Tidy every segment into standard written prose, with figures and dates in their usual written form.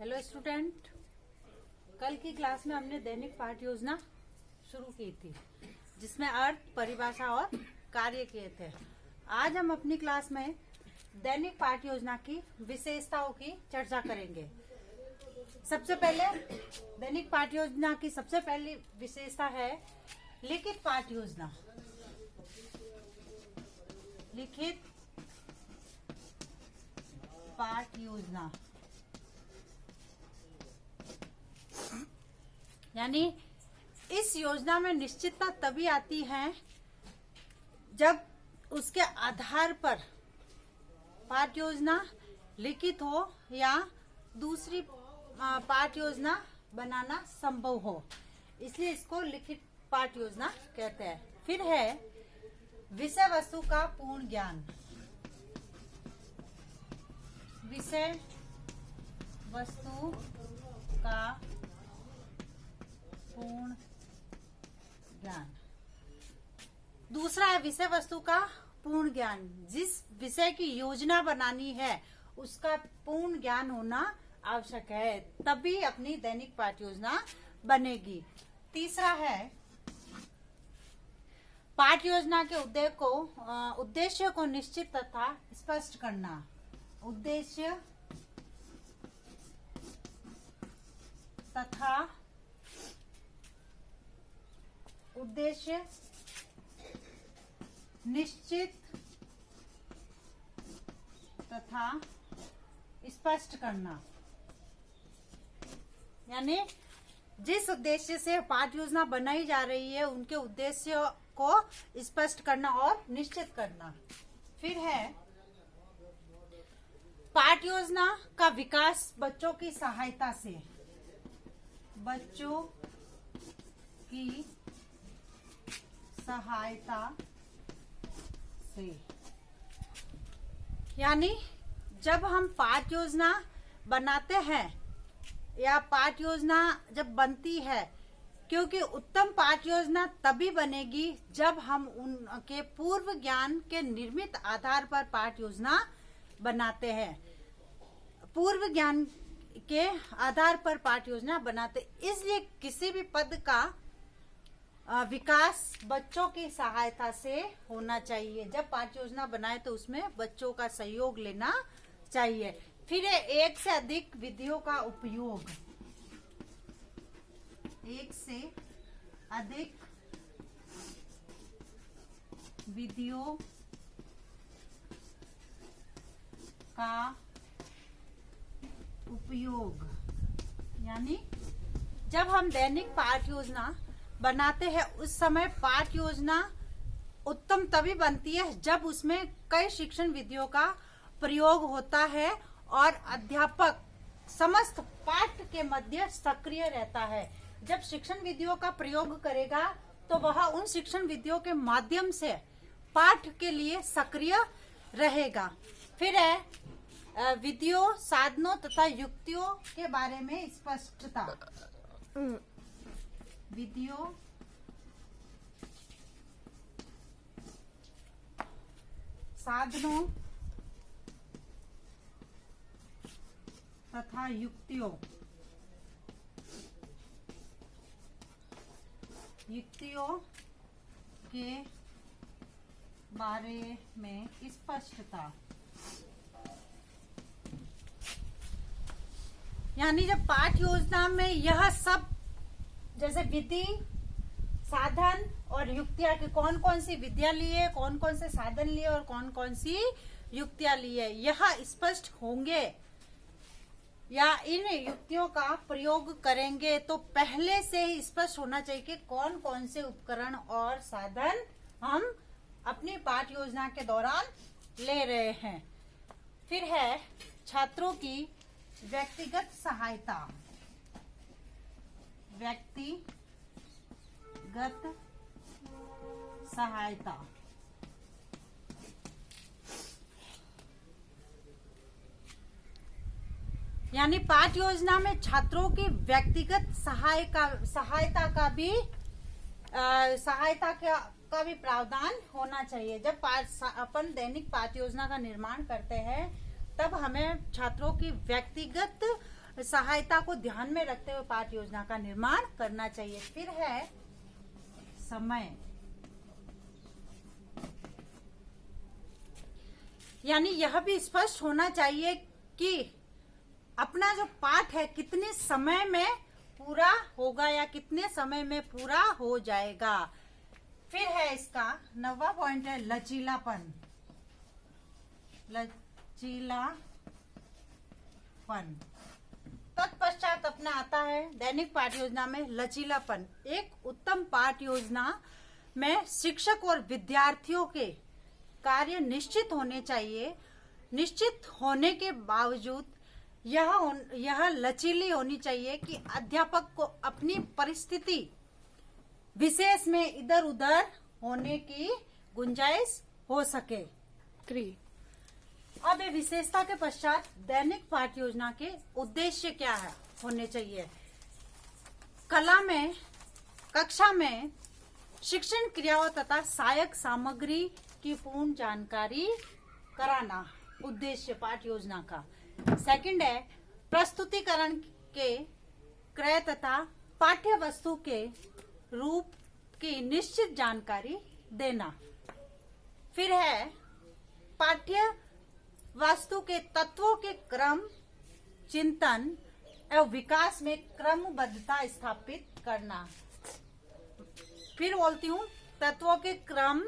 Hello student, कल की class में हमने दैनिक पाठ योजना शुरू की थी जिसमें अर्थ, परिभाषा और कार्य किए थे। आज हम अपनी क्लास में दैनिक पाठ योजना की विशेषताओं की चर्चा करेंगे। सबसे पहले दैनिक पाठ योजना की सबसे पहली विशेषता है लिखित पाठ योजना। लिखित पाठ योजना यानी इस योजना में निश्चितता तभी आती है जब उसके आधार पर पाठ योजना लिखित हो या दूसरी पाठ योजना बनाना संभव हो, इसलिए इसको लिखित पाठ योजना कहते हैं। फिर है विषय वस्तु का पूर्ण ज्ञान। विषय वस्तु का पूर्ण ज्ञान। दूसरा है विषय वस्तु का पूर्ण ज्ञान। जिस विषय की योजना बनानी है उसका पूर्ण ज्ञान होना आवश्यक है, तभी अपनी दैनिक पाठ योजना बनेगी। तीसरा है पाठ योजना के उद्देश्य को निश्चित तथा स्पष्ट करना। उद्देश्य निश्चित तथा स्पष्ट करना, यानी जिस उद्देश्य से पाठ योजना बनाई जा रही है उनके उद्देश्य को स्पष्ट करना और निश्चित करना। फिर है पाठ योजना का विकास बच्चों की सहायता से। बच्चों की सहायता से, यानी जब हम पाठ योजना बनाते हैं या पाठ योजना जब बनती है, क्योंकि उत्तम पाठ योजना तभी बनेगी जब हम उनके पूर्व ज्ञान के निर्मित आधार पर पाठ योजना बनाते हैं। पूर्व ज्ञान के आधार पर पाठ योजना बनाते, इसलिए किसी भी पद का विकास बच्चों की सहायता से होना चाहिए। जब पाठ योजना बनाए तो उसमें बच्चों का सहयोग लेना चाहिए। फिर है एक से अधिक विधियों का उपयोग। एक से अधिक विधियों का उपयोग, यानी जब हम दैनिक पाठ योजना बनाते हैं उस समय पाठ योजना उत्तम तभी बनती है जब उसमें कई शिक्षण विधियों का प्रयोग होता है और अध्यापक समस्त पाठ के मध्य सक्रिय रहता है। जब शिक्षण विधियों का प्रयोग करेगा तो वह उन शिक्षण विधियों के माध्यम से पाठ के लिए सक्रिय रहेगा। फिर है विधियों, साधनों तथा युक्तियों के बारे में स्पष्टता। विधियों, साधनों तथा युक्तियों के बारे में स्पष्टता, यानी जब पाठ योजना में यह सब जैसे विधि, साधन और युक्तियां की कौन कौन सी विधियां लिए, कौन कौन से साधन लिए और कौन कौन सी युक्तियां लिए, यह स्पष्ट होंगे या इन युक्तियों का प्रयोग करेंगे तो पहले से ही स्पष्ट होना चाहिए कि कौन कौन से उपकरण और साधन हम अपनी पाठ योजना के दौरान ले रहे हैं। फिर है छात्रों की व्यक्तिगत सहायता। व्यक्तिगत सहायता, यानी पाठ योजना में छात्रों की व्यक्तिगत सहायता का भी प्रावधान होना चाहिए। जब अपन दैनिक पाठ योजना का निर्माण करते हैं तब हमें छात्रों की व्यक्तिगत सहायता को ध्यान में रखते हुए पाठ योजना का निर्माण करना चाहिए। फिर है समय, यानी यह भी स्पष्ट होना चाहिए कि अपना जो पाठ है कितने समय में पूरा होगा या कितने समय में पूरा हो जाएगा। फिर है इसका 9वां पॉइंट है लचीलापन। तत्पश्चात अपना आता है दैनिक पाठ योजना में लचीलापन। एक उत्तम पाठ योजना में शिक्षक और विद्यार्थियों के कार्य निश्चित होने चाहिए। निश्चित होने के बावजूद यह लचीली होनी चाहिए कि अध्यापक को अपनी परिस्थिति विशेष में इधर उधर होने की गुंजाइश हो सके। अब ये विशेषता के पश्चात दैनिक पाठ योजना के उद्देश्य क्या है होने चाहिए। कक्षा में शिक्षण क्रियाओं तथा सहायक सामग्री की पूर्ण जानकारी कराना उद्देश्य पाठ योजना का। सेकंड है प्रस्तुतिकरण के क्रय तथा पाठ्य वस्तु के रूप की निश्चित जानकारी देना। फिर है पाठ्य वस्तु के तत्वों के क्रम, चिंतन एवं विकास में क्रमबद्धता स्थापित करना। फिर बोलती हूँ तत्वों के क्रम,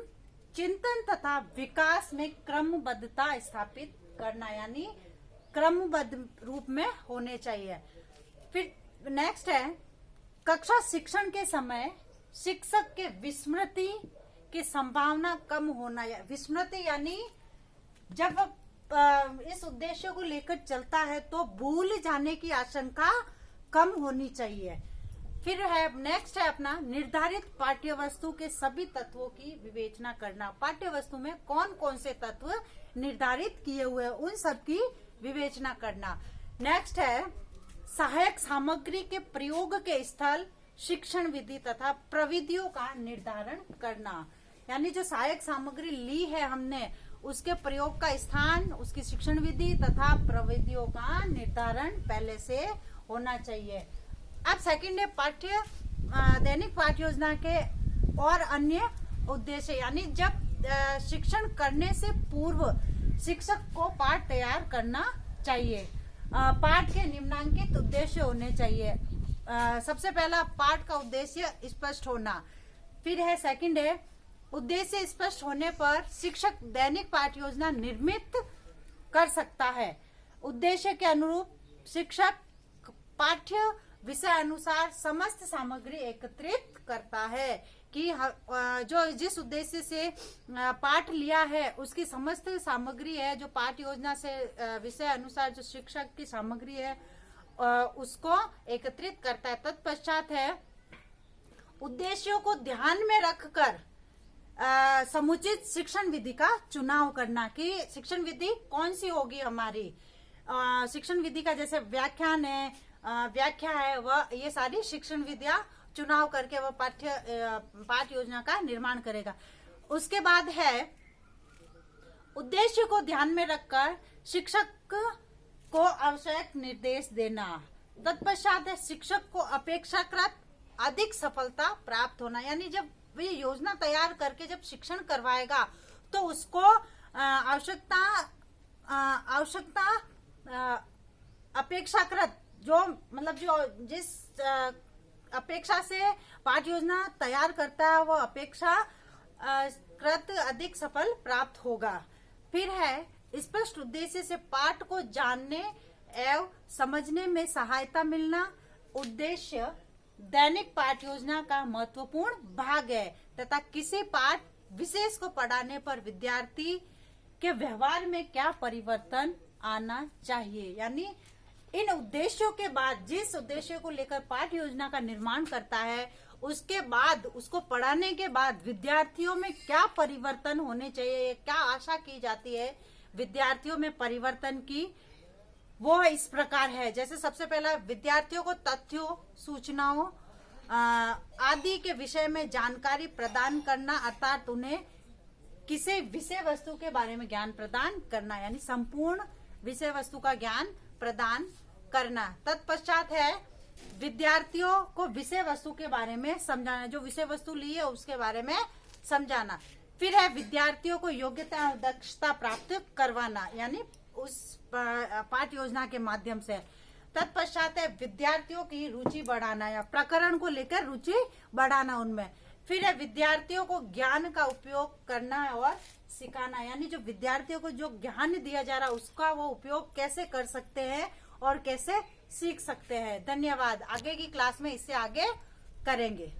चिंतन तथा विकास में क्रमबद्धता स्थापित करना, यानी क्रमबद्ध रूप में होने चाहिए। फिर नेक्स्ट है कक्षा शिक्षण के समय शिक्षक के विस्मृति की संभावना कम होना। विस्मृति यानी जब इस उद्देश्य को लेकर चलता है तो भूल जाने की आशंका कम होनी चाहिए। फिर है नेक्स्ट है अपना निर्धारित पाठ्य वस्तु के सभी तत्वों की विवेचना करना। पाठ्य वस्तु में कौन कौन से तत्व निर्धारित किए हुए हैं उन सब की विवेचना करना। नेक्स्ट है सहायक सामग्री के प्रयोग के स्थल, शिक्षण विधि तथा प्रविधियों का निर्धारण करना। यानी जो सहायक सामग्री ली है हमने उसके प्रयोग का स्थान, उसकी शिक्षण विधि तथा प्रविधियों का निर्धारण पहले से होना चाहिए। अब सेकंड है दैनिक पाठ्य योजना के और अन्य उद्देश्य, यानी जब शिक्षण करने से पूर्व शिक्षक को पाठ तैयार करना चाहिए। पाठ के निम्नांकित उद्देश्य होने चाहिए। सबसे पहला पाठ का उद्देश्य स्पष्ट होना। फिर है सेकंड है उद्देश्य स्पष्ट होने पर शिक्षक दैनिक पाठ योजना निर्मित कर सकता है। उद्देश्य के अनुरूप शिक्षक पाठ्य विषय अनुसार समस्त सामग्री एकत्रित करता है कि जो जिस उद्देश्य से पाठ लिया है उसकी समस्त सामग्री है जो पाठ्य योजना से विषय अनुसार जो शिक्षक की सामग्री है उसको एकत्रित करता है। तत्पश्चात है उद्देश्यों को ध्यान में रखकर समुचित शिक्षण विधि का चुनाव करना कि शिक्षण विधि कौन सी होगी हमारी। शिक्षण विधि का जैसे व्याख्यान है, व्याख्या है, वह ये सारी शिक्षण विधियां चुनाव करके वह पाठ्य योजना का निर्माण करेगा। उसके बाद है उद्देश्य को ध्यान में रखकर शिक्षक को आवश्यक निर्देश देना। तत्पश्चात है शिक्षक को अपेक्षाकृत अधिक सफलता प्राप्त होना। यानी जब ये योजना तैयार करके जब शिक्षण करवाएगा तो उसको आवश्यकता अपेक्षाकृत जो जिस अपेक्षा से पाठ्य योजना तैयार करता है वो अपेक्षा कृत अधिक सफल प्राप्त होगा। फिर है स्पष्ट उद्देश्य से पाठ को जानने एवं समझने में सहायता मिलना। उद्देश्य दैनिक पाठ योजना का महत्वपूर्ण भाग है तथा किसी पाठ विशेष को पढ़ाने पर विद्यार्थी के व्यवहार में क्या परिवर्तन आना चाहिए। यानी इन उद्देश्यों के बाद जिस उद्देश्य को लेकर पाठ्य योजना का निर्माण करता है उसके बाद उसको पढ़ाने के बाद विद्यार्थियों में क्या परिवर्तन होने चाहिए, क्या आशा की जाती है विद्यार्थियों में परिवर्तन की, वो इस प्रकार है। जैसे सबसे पहला विद्यार्थियों को तथ्यों, सूचनाओं आदि के विषय में जानकारी प्रदान करना, अर्थात उन्हें किसी विषय वस्तु के बारे में ज्ञान प्रदान करना, यानी संपूर्ण विषय वस्तु का ज्ञान प्रदान करना। तत्पश्चात है विद्यार्थियों को विषय वस्तु के बारे में समझाना, जो विषय वस्तु ली है उसके बारे में समझाना। फिर है विद्यार्थियों को योग्यता और दक्षता प्राप्त करवाना, यानी उस पाठ योजना के माध्यम से। तत्पश्चात है विद्यार्थियों की रुचि बढ़ाना, या प्रकरण को लेकर रुचि बढ़ाना उनमें। फिर है विद्यार्थियों को ज्ञान का उपयोग करना और सिखाना, यानी जो विद्यार्थियों को जो ज्ञान दिया जा रहा है उसका वो उपयोग कैसे कर सकते हैं और कैसे सीख सकते हैं। धन्यवाद। आगे की क्लास में इससे आगे करेंगे।